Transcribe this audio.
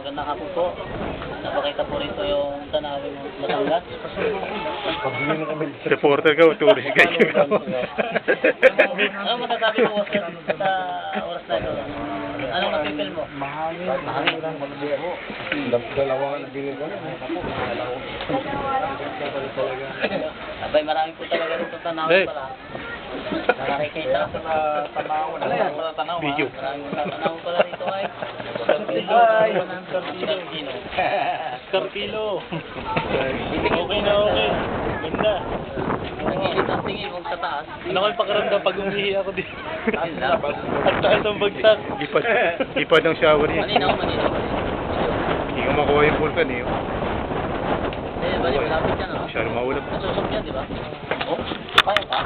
Magandang hapon po. Napakita po rito yung Tanawin Batangas. Reporter ka o tourist guide ka? Ano masasabi mo sa oras na ito? Anong napipil mo? Mahangin lang. Dalawa nga nabili ko. Abay, marami po talaga rito Tanawin pala. Nakakikita sa Tanawin. Ano yan? Video. Maraming Tanawin pala rito ay. Ay! Scarpilo. Okay na okay. Ganda. Nag-ilit ang tingin mong sa taas. Ano ko yung pakiramdam pag umihi ako dito? Ayun lang. At taas ang bagsak. Ipad ng shower niya. Malinaw. Hindi ko makuha yung vulkan eh. Eh, bali, malapit yan, no? Masyado maulap. Nasusok yan, di ba? Oh, kaya pa.